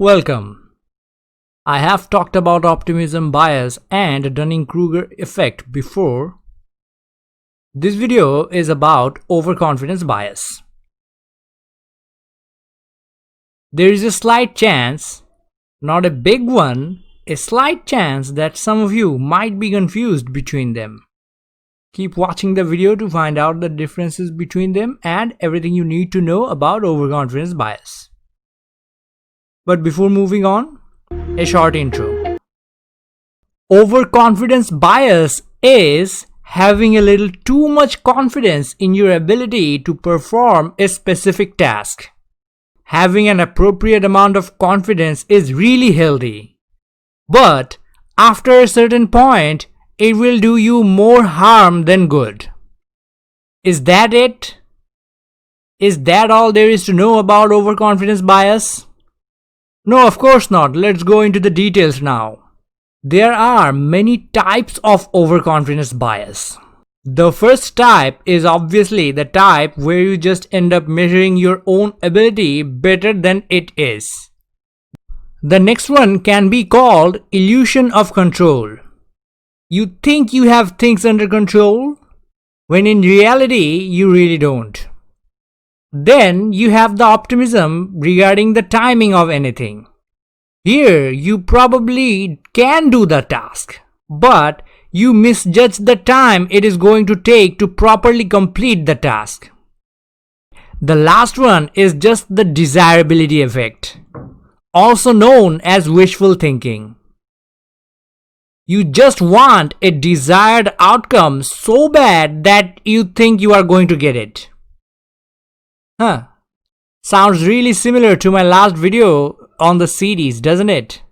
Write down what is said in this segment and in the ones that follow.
Welcome. I have talked about optimism bias and Dunning-Kruger effect before. This video is about overconfidence bias. There is a slight chance, not a big one, a slight chance that some of you might be confused between them. Keep watching the video to find out the differences between them and everything you need to know about overconfidence bias. But before moving on, a short intro. Overconfidence bias is having a little too much confidence in your ability to perform a specific task. Having an appropriate amount of confidence is really healthy, but after a certain point, it will do you more harm than good. Is that it? Is that all there is to know about overconfidence bias? No, of course not. Let's go into the details now. There are many types of overconfidence bias. The first type is obviously the type where you just end up measuring your own ability better than it is. The next one can be called illusion of control. You think you have things under control, when in reality you really don't. Then you have the optimism regarding the timing of anything. Here you probably can do the task, but you misjudge the time it is going to take to properly complete the task. The last one is just the desirability effect, also known as wishful thinking. You just want a desired outcome so bad that you think you are going to get it. Sounds really similar to my last video on the series, doesn't it?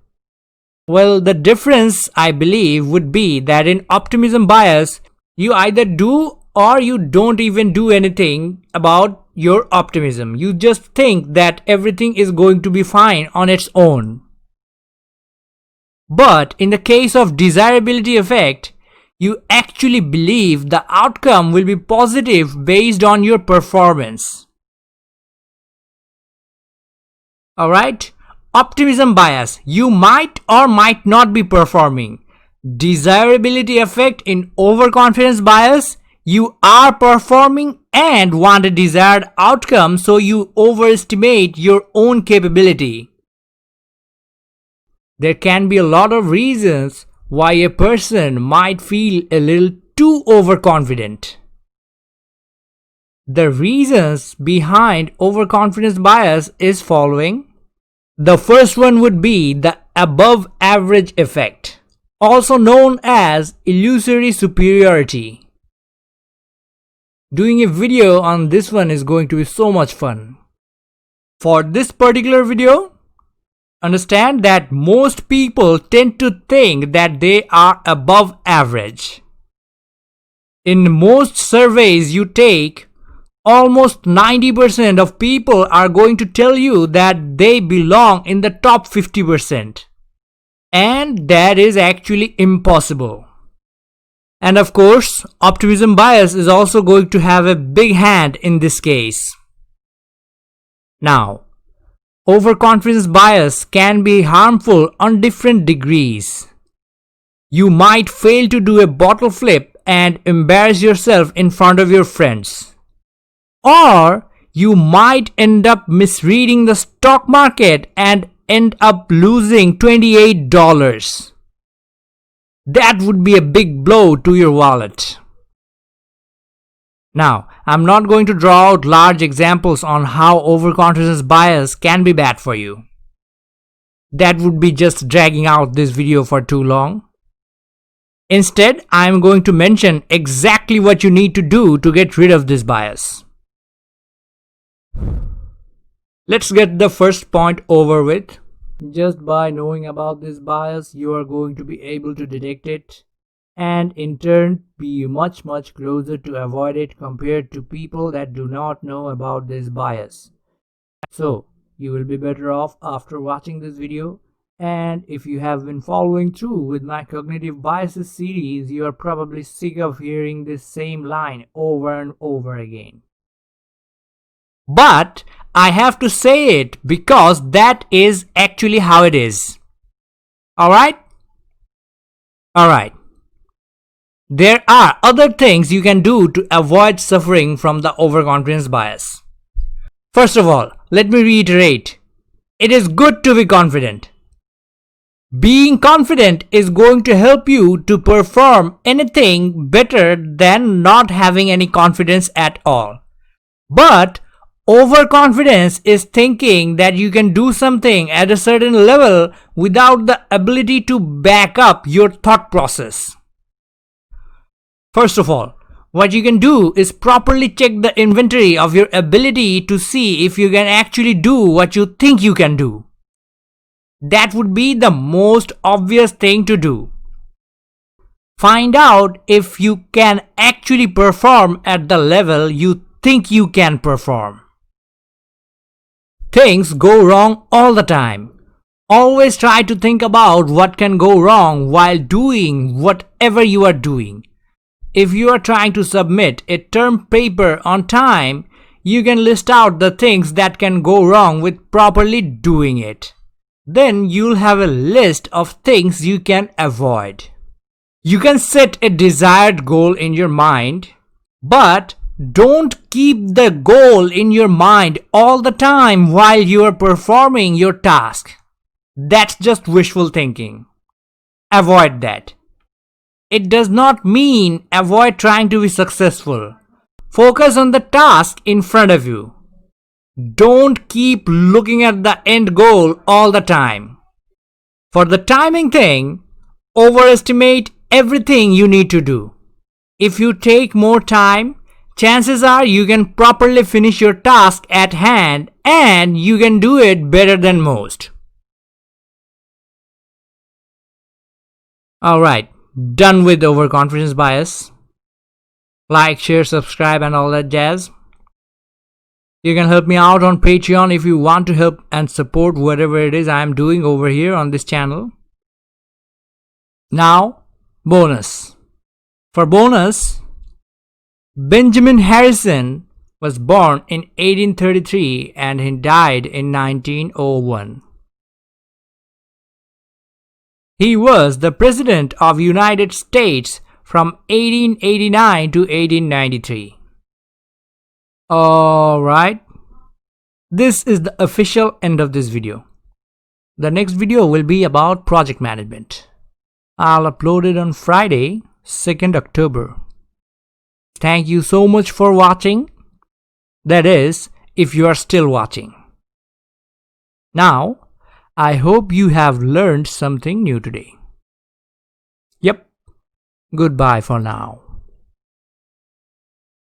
Well, the difference, I believe, would be that in optimism bias, you either do or you don't even do anything about your optimism. You just think that everything is going to be fine on its own. But in the case of desirability effect, you actually believe the outcome will be positive based on your performance. Alright? Optimism bias, you might or might not be performing. Desirability effect in overconfidence bias, you are performing and want a desired outcome, so you overestimate your own capability. There can be a lot of reasons why a person might feel a little too overconfident. The reasons behind overconfidence bias is following. The first one would be the above average effect, also known as illusory superiority. Doing a video on this one is going to be so much fun. For this particular video, understand that most people tend to think that they are above average. In most surveys you take, almost 90% of people are going to tell you that they belong in the top 50%. And that is actually impossible. And of course, optimism bias is also going to have a big hand in this case. Now, overconfidence bias can be harmful on different degrees. You might fail to do a bottle flip and embarrass yourself in front of your friends. Or you might end up misreading the stock market and end up losing $28. That would be a big blow to your wallet. Now, I'm not going to draw out large examples on how overconfidence bias can be bad for you. That would be just dragging out this video for too long. Instead, I'm going to mention exactly what you need to do to get rid of this bias. Let's get the first point over with. Just by knowing about this bias, you are going to be able to detect it and in turn be much closer to avoid it compared to people that do not know about this bias. So, you will be better off after watching this video, and if you have been following through with my cognitive biases series, you are probably sick of hearing this same line over and over again. But I have to say it because that is actually how it is. Alright? Alright. There are other things you can do to avoid suffering from the overconfidence bias. First of all, let me reiterate. It is good to be confident. Being confident is going to help you to perform anything better than not having any confidence at all. But overconfidence is thinking that you can do something at a certain level without the ability to back up your thought process. First of all, what you can do is properly check the inventory of your ability to see if you can actually do what you think you can do. That would be the most obvious thing to do. Find out if you can actually perform at the level you think you can perform. Things go wrong all the time. Always try to think about what can go wrong while doing whatever you are doing. If you are trying to submit a term paper on time, you can list out the things that can go wrong with properly doing it. Then you'll have a list of things you can avoid. You can set a desired goal in your mind, but don't keep the goal in your mind all the time while you are performing your task. That's just wishful thinking. Avoid that. It does not mean avoid trying to be successful. Focus on the task in front of you. Don't keep looking at the end goal all the time. For the timing thing, overestimate everything you need to do. If you take more time, chances are you can properly finish your task at hand and you can do it better than most. Alright, done with overconfidence bias. Like, share, subscribe and all that jazz. You can help me out on Patreon if you want to help and support whatever it is I am doing over here on this channel. Now, bonus. For bonus, Benjamin Harrison was born in 1833 and he died in 1901. He was the President of United States from 1889 to 1893. Alright, this is the official end of this video. The next video will be about project management. I'll upload it on Friday, 2nd October. Thank you so much for watching. That is, if you are still watching. Now, I hope you have learned something new today. Yep, goodbye for now.